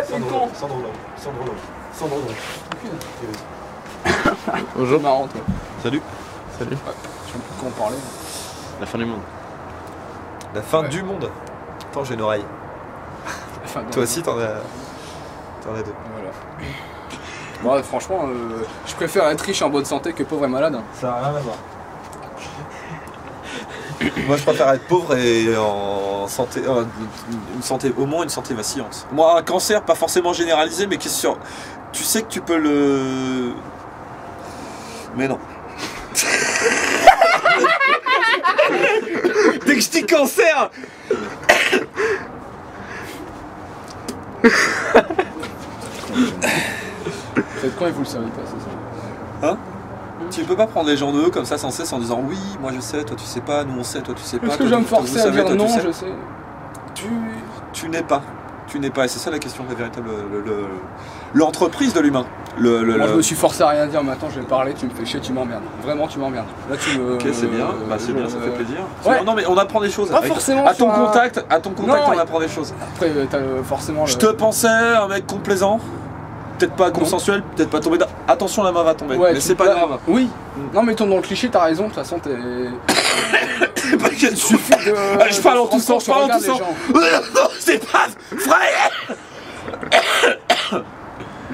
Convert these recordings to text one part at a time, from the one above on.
Sandro. Bonjour. Marrant, toi. Salut. Salut. Ouais, je sais plus de quoi on parlait. La fin du monde. La fin du monde. Attends, j'ai une oreille. Toi aussi, t'en as deux. Voilà. Bon, franchement, je préfère être riche et en bonne santé que pauvre et malade. Ça n'a rien à voir. Moi, je préfère être pauvre et en santé, une santé, au moins une santé vacillante. Moi, un cancer, pas forcément généralisé, mais qui est sûr. Tu sais que tu peux le. Mais non. Dès que je dis cancer. Peut-être quand et vous le savez pas, c'est ça. Hein? Tu peux pas prendre les gens de eux comme ça sans cesse en disant oui, moi je sais, toi tu sais pas, nous on sait, toi tu sais pas. Est-ce que je vais me forcer à dire non, je sais. Tu n'es pas. Tu n'es pas, et c'est ça la question, la véritable. L'entreprise de l'humain. Moi je me suis forcé à rien dire, mais attends, je vais parler, tu me fais chier, tu m'emmerdes. Vraiment, tu m'emmerdes. Là, tu me. Ok, c'est bien, bah, c'est bien, ça fait plaisir. Ouais. Non, mais on apprend des choses. Pas forcément. À ton contact, on apprend des choses. Après, t'as forcément. Je te pensais un mec complaisant. Peut-être pas consensuel, peut-être pas tomber. Attention, la main va tomber. Ouais, mais c'est pas grave. Oui. Non, mais tombe dans le cliché, t'as raison. De toute façon, t'es. Il suffit de. Je parle en tout sens, c'est pas vrai.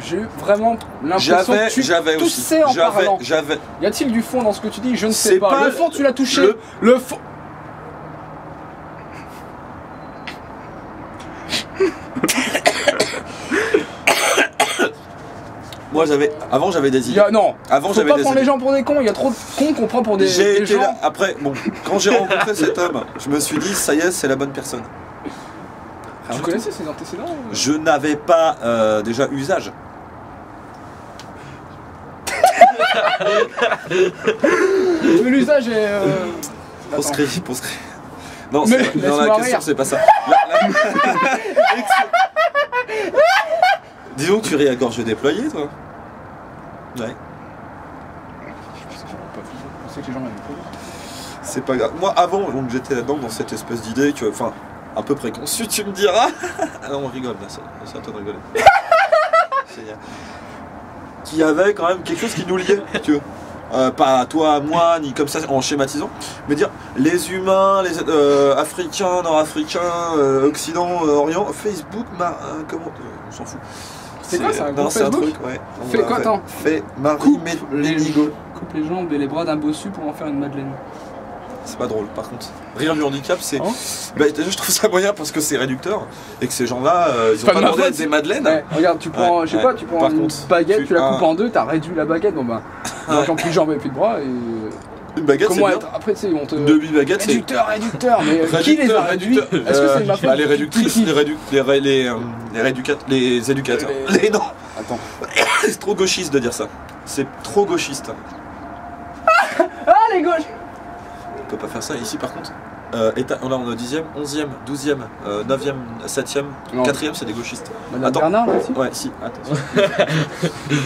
J'ai eu vraiment l'impression que tu toussais en parlant. Y a-t-il du fond dans ce que tu dis? Je ne sais pas. Le fond, tu l'as touché. Le fond. Moi avant j'avais des idées. Non, avant faut pas prendre les gens pour des cons, il y a trop de cons qu'on prend pour des gens. Là, après, bon, quand j'ai rencontré cet homme, je me suis dit, ça y est, c'est la bonne personne. Tu connaissais ses antécédents? Je n'avais pas déjà usage. Mais l'usage est... Proscrit. Non, mais dans la question, c'est pas ça. Disons que tu ris à gorge déployée, toi. Ouais. Je sais que les gens m'avaient pas. C'est pas grave. Moi, avant, donc j'étais là-dedans, dans cette espèce d'idée que, enfin, un peu préconçue, tu me diras. Ah non, on rigole, là, c'est à toi de rigoler. Génial. Qui avait quand même quelque chose qui nous liait, tu vois. Pas à toi, à moi, ni comme ça en schématisant, mais dire les humains, les africains, nord-africains, occident, orient, Facebook, comment, on s'en fout. C'est quoi ça, un groupe Facebook? Truc, ouais. Fais quoi, attends? Fais Marie Ménigo. Coupe les jambes et les bras d'un bossu pour en faire une madeleine. C'est pas drôle, par contre. Rire du handicap, c'est. Bah, déjà, je trouve ça moyen parce que c'est réducteur et que ces gens-là, ils ont pas demandé d'être des madeleines. Ouais, regarde, tu prends, je sais pas, tu prends une baguette, tu la coupes en deux, t'as réduit la baguette, bon bah, j'en plus de jambes et plus de bras et. Une baguette, comment c'est être bien. Après, tu sais, on te. Demi-baguette, c'est. Réducteur, mais qui les a réduits? Est-ce que c'est ma faute? Les réductrices, les éducateurs. Les non. Attends. C'est trop gauchiste de dire ça. C'est trop gauchiste. Ah, les gauches! On peut pas faire ça ici, par contre. Là, on est au 10e, 11e, 12e, 9e, 7e, 4e, c'est des gauchistes. Madame Bernard, là, si? Ouais, si, attention.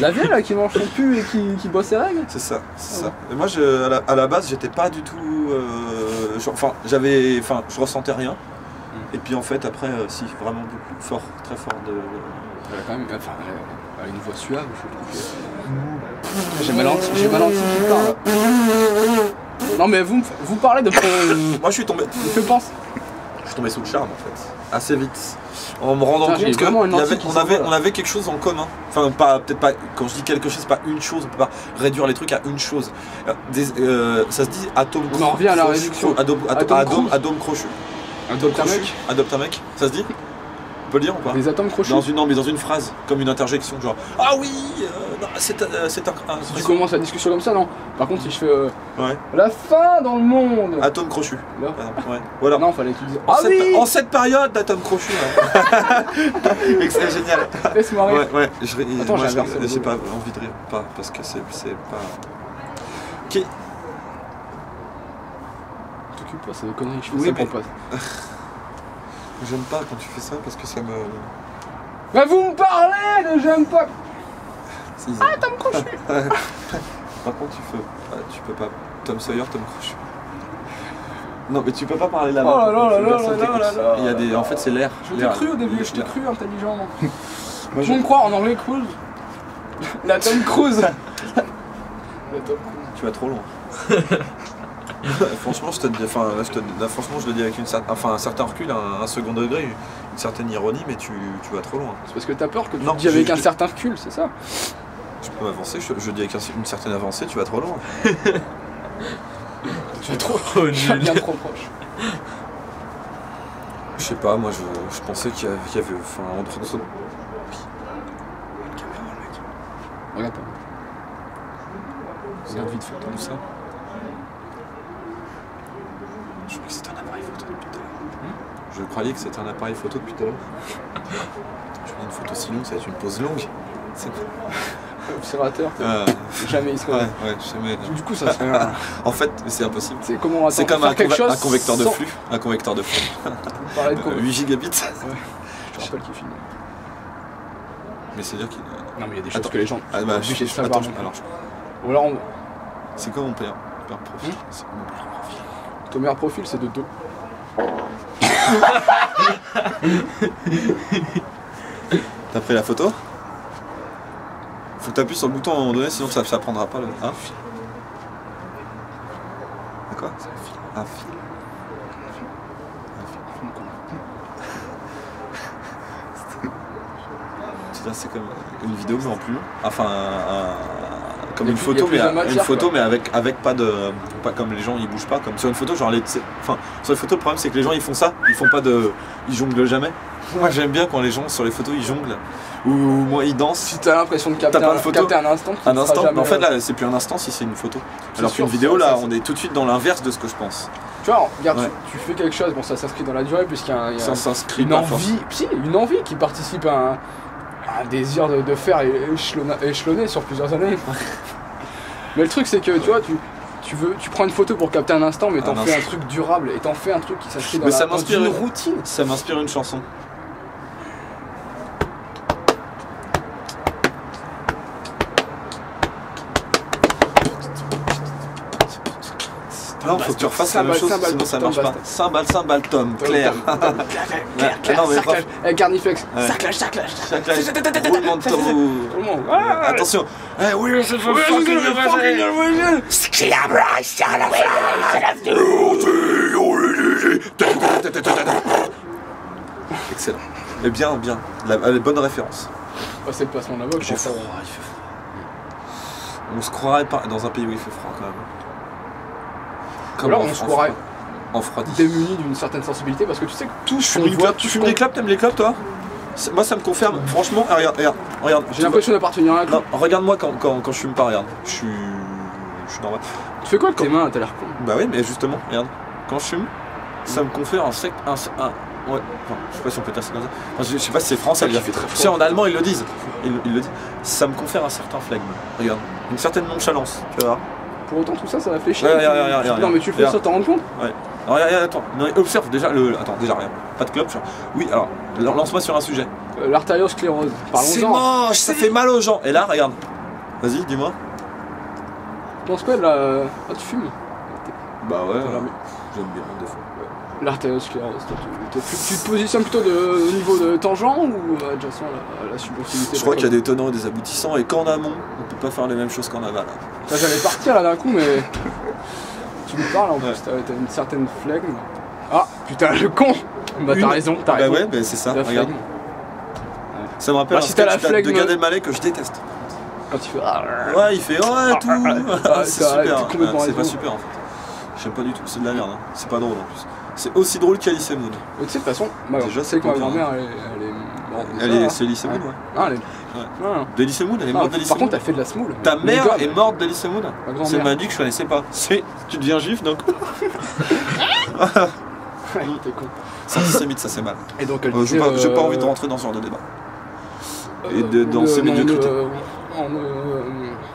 La vieille, là, qui mange son pu et qui bosse ses règles? C'est ça, c'est ça. Et moi, à la base, j'étais pas du tout... je ressentais rien. Et puis, en fait, après, si, vraiment beaucoup, fort, très fort de... Elle a quand même... Enfin, elle a une voix suave, je trouve. J'ai mal senti qu'il parle. Non mais vous parlez de... Moi je suis tombé... Je pense. Je suis tombé sous le charme en fait. Assez vite. En me rendant compte qu'on avait quelque chose en commun. Enfin peut-être pas... Quand je dis quelque chose, c'est pas une chose. On peut pas réduire les trucs à une chose. Ça se dit atome crochu. On en revient à la réduction. Atome crochu. Adopte un mec. Ça se dit? On peut le dire ou pas? Des atomes crochus. Mais dans une phrase, comme une interjection, genre ah oui, c'est un. Si tu commences la discussion comme ça, non. Par contre, si je fais ouais. La fin dans le monde. Atome crochu. Là. Ouais. Voilà. Non, fallait que tu dises. En cette période d'atome crochu. C'est génial. Laisse-moi rire. Ouais. Attends, j'ai pas envie de rire, pas parce que c'est pas. Ok. T'occupe pas, c'est des conneries. Je fais oui, ça pour pas. J'aime pas quand tu fais ça parce que ça me... Mais vous me parlez de j'aime pas. Tom Crochu. Par contre tu peux pas. Tom Sawyer, Tom Crochu. Non, mais tu peux pas parler là-bas. Oh là là là là Personne là t'écoute. là là. Il y a des... En fait, c'est l'air. Je t'ai cru au début, je t'ai cru intelligent. Moi, Tout le monde croit en anglais Cruise. La Tom Cruise. La Tom Cruise. Tu vas trop loin. Franchement, je te dis, enfin, là, franchement, je le dis avec un certain recul, un second degré, une certaine ironie, mais tu vas trop loin. C'est parce que t'as peur que tu Non, dis avec un certain recul, c'est ça? Je peux m'avancer, je dis avec une certaine avancée, tu vas trop loin. Tu es trop bien trop proche. Je sais pas, moi je pensais qu'il y avait. Enfin, entre nous. Regarde pas. Regarde vite fait Comme ça. Je croyais que c'était un appareil photo depuis tout à l'heure. Je croyais que c'était un appareil photo depuis tout à l'heure. Je vois une photo si longue, ça va être une pause longue. Observateur, jamais il se Ouais, jamais. Du coup, ça serait. En fait, c'est impossible. C'est comment C'est comme un convecteur de sans... flux. Un convecteur de flux. Parler de 8 gigabits. Ouais. Je te rappelle qu'il finit. Mais c'est-à-dire qu'il. Non, mais il y a des choses que les gens. Ah bah, obligés de savoir. alors, Ou alors, c'est quoi mon père profil? C'est quoi mon père profil? ton meilleur profil, c'est de dos. T'as pris la photo? Faut que t'appuies sur le bouton à un moment donné, sinon ça prendra pas le. Hein? À quoi? Un fil. C'est comme une vidéo mais en plus long. Enfin comme une photo mais avec pas comme les gens ils bougent pas comme sur une photo genre enfin sur les photos le problème c'est que les gens ils font ça, ils jonglent jamais. Moi j'aime bien quand les gens sur les photos ils jonglent ou moi ils dansent. Si t'as l'impression de capter un instant, mais en fait là c'est plus un instant si c'est une photo. Alors qu'une vidéo là on est tout de suite dans l'inverse de ce que je pense. Tu vois, regarde, tu fais quelque chose, bon ça s'inscrit dans la durée puisqu'il y a une envie qui participe à un désir de faire échelonner sur plusieurs années. Mais le truc c'est que tu vois, tu prends une photo pour capter un instant mais t'en fais un truc durable et t'en fais un truc qui s'inscrit dans une routine. Ça m'inspire une chanson. Non, faut que tu refasses la même chose, sinon ça marche pas. Cymbale, Tom, Claire. Carnifex. Ouais. Sarclage. Roulement de tambour. Attention. Oui, c'est fucking excellent. Mais bien. Les bonnes références. C'est le placement de la voix. J'ai froid, il fait froid. On se croirait pas dans un pays où il fait froid quand même. Là, on se croirait en froid démuni d'une certaine sensibilité parce que tu sais que tout tu fumes des clopes, t'aimes les clopes toi? Moi ça me confirme, franchement, regarde. J'ai l'impression d'appartenir à un club. Non, regarde-moi quand je fume pas, regarde. Je suis normal. Tu fais quoi avec tes mains? T'as l'air con. Bah oui, mais justement, regarde. Quand je fume, ça me confère ouais, enfin, je sais pas si on peut dire ça comme ça. Enfin, je sais pas si c'est français. Tu sais, en allemand ils le disent. Ils le disent. Ça me confère un certain flegme. Regarde, une certaine nonchalance, tu vois. Pour autant tout ça fait chier. Regarde. Non mais tu fais ça, t'en rends compte? Ouais. Alors regarde, attends, non, observe déjà Attends, déjà rien. Pas de clope, genre. Oui, alors, lance-moi sur un sujet. L'artériosclérose. Parlons-en. C'est moche, ça fait mal aux gens. Et là, regarde. Vas-y, dis-moi. Tu penses quoi de la... Ah, tu fumes? Bah ouais, j'aime bien, des fois. L'artériosclérose, tu te positionnes plutôt au niveau de tangent ou adjacent à la subjectivité? Je crois qu'il y a des tenants et des aboutissants, et qu'en amont, on peut pas faire les mêmes choses qu'en aval. Ça, j'allais partir là d'un coup, mais... Tu me parles en plus, t'as une certaine flegme. Ah, putain, le con! Bah t'as raison. Bah ouais, bah c'est ça, regarde. Ça me rappelle un sketch de Gad Elmaleh que je déteste. Quand il fait... Ouais, il fait tout. C'est super, c'est pas super en fait. J'aime pas du tout, c'est de la merde, c'est pas drôle en plus. C'est aussi drôle qu'Alice Moon. Tu sais, de toute façon, déjà c'est que ma grand-mère, elle est morte. C'est Alice Moon, ouais. Ah, elle est. Ouais. D'Alice Moon, elle est morte d'Alice Moon. Par contre, elle fait de la semoule. Ta mère est morte d'Alice Moon? C'est m'a dit que je connaissais pas. Tu deviens juif donc. T'es con. C'est antisémite, ça c'est mal. Et donc, elle disait, j'ai pas envie de rentrer dans ce genre de débat. Et dans ces médiocrités.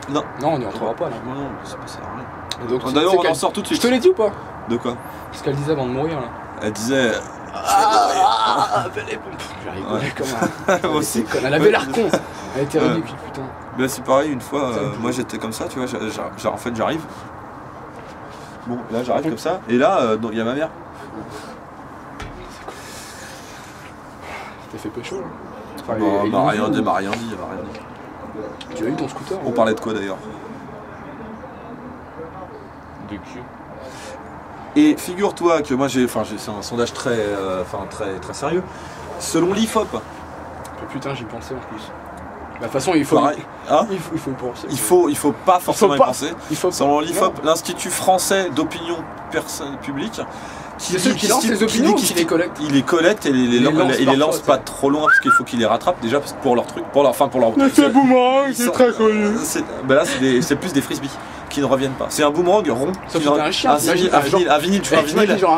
Non, on n'y entrera pas là. Non, ça sert à rien. D'ailleurs, on en sort tout de suite. Je te l'ai dit ou pas? De quoi? Ce qu'elle disait avant de mourir là. Elle disait. J'ai rigolé comme un. Moi aussi. Elle avait l'air con. Elle était ridicule, putain. Mais c'est pareil, une fois, moi j'étais comme ça, tu vois, en fait j'arrive. Bon, là j'arrête comme ça, et là, il y a ma mère. T'as fait pécho là? Enfin, Non, elle m'a rien dit, Tu as eu ton scooter? On parlait de quoi d'ailleurs? De cul. Et figure-toi que moi c'est un sondage très sérieux. Selon l'IFOP. Putain, j'y pensais en plus. De toute façon, il faut y penser. Il faut pas forcément y penser. Selon l'IFOP, non. l'Institut français d'opinion publique, C'est ceux qui lancent les opinions qui les collectent. Il les collecte et il les lance pas trop loin parce qu'il faut qu'il les rattrape déjà pour leur truc, pour leur. Mais c'est boomerang, c'est très connu. Ben là c'est plus des frisbees qui ne reviennent pas. C'est un boomerang rond. Sauf que un chien. Un vinyle, tu vois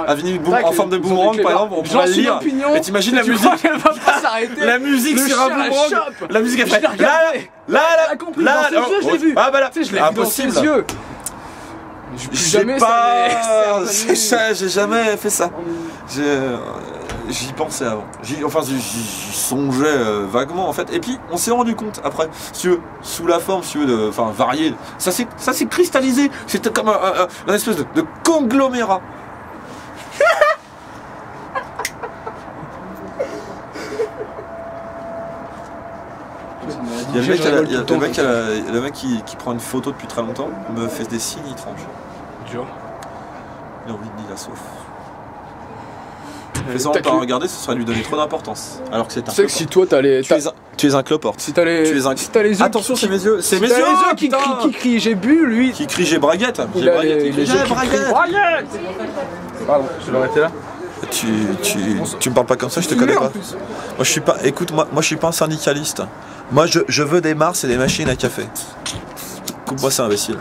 un vinyle en forme de boomerang par exemple, on pourrait le lire. Et t'imagines la musique, elle va pas s'arrêter. La musique sur un boomerang. La musique elle fait là, je l'ai vu. Ah bah là, je l'ai vu dans ses yeux. J'ai jamais fait ça. J'y pensais avant. J'y songeais vaguement en fait. Et puis on s'est rendu compte après, si tu veux, sous la forme, si tu veux, variée. Ça s'est cristallisé. C'était comme un espèce de conglomérat. Il y a le mec qui prend une photo depuis très longtemps, me fait des signes étranges. Dur. Il a envie de dire la sauf. Fais ça en pas regarder, ce serait lui donner trop d'importance. Alors que c'est un. Tu sais que si toi t'as les. Tu es un cloporte. Si t'as les yeux. Attention, c'est mes yeux. C'est mes yeux qui crient j'ai bu, lui. Qui crie j'ai braguette. J'ai braguette. Pardon, je vais arrêter là. Tu me parles pas comme ça, je te connais pas. Moi je suis pas. Écoute, moi je suis pas un syndicaliste. Moi je veux des Mars et des machines à café. Coupe-moi ça, imbécile.